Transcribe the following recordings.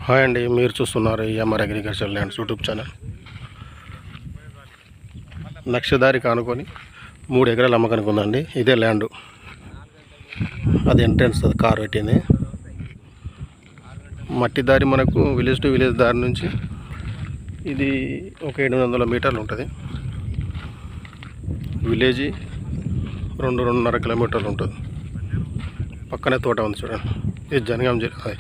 Hi అండి, మీరు చూస్తున్నారు MR agriculture lands YouTube channel. లక్షదారి కానుకొని 3 ఎకరాలు అమ్మకానికి ఉందండి. ఇదే ల్యాండ్, అది ఎంట్రన్స్, అది కార్ పెట్టింది. మట్టి దారి మనకు విలేజ్ టు విలేజ్ దారి నుంచి ఇది ఒక 700 మీటర్లు ఉంటుంది. విలేజ్ 2-2.5 కిలోమీటర్లు ఉంటుంది. పక్కనే తోట ఉంది చూడండి. ఇది జనగాం జిల్లా,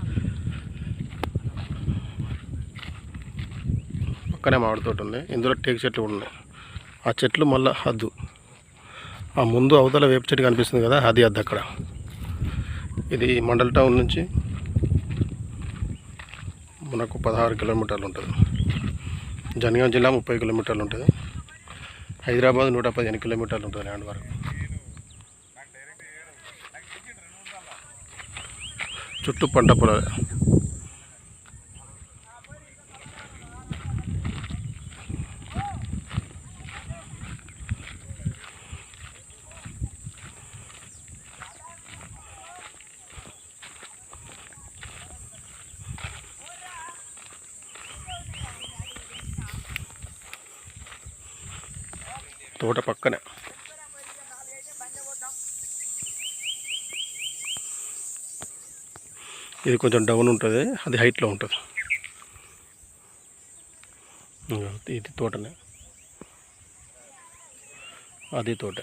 పక్కనే మామిడి తోట ఉంది. ఇందులో టేకు చెట్లు కూడా ఉన్నాయి. ఆ చెట్లు మళ్ళీ హద్దు, ఆ ముందు అవతల వేప చెట్టు కనిపిస్తుంది కదా, అది హద్దు అక్కడ. ఇది మండల్ టౌన్ నుంచి మనకు 16 కిలోమీటర్లు ఉంటుంది. జనగాం జిల్లా 30 కిలోమీటర్లు ఉంటుంది. హైదరాబాద్ 115 కిలోమీటర్లు ఉంటుంది ల్యాండ్ వరకు. చుట్టూ పంట పొలాలు. తోట పక్కనే ఇది కొంచెం డౌన్ ఉంటుంది, అది హైట్లో ఉంటుంది. ఇది తోటనే, అది తోట.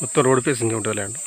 మొత్తం రోడ్ ఫేసింగ్ ఉంటుంది ల్యాండ్.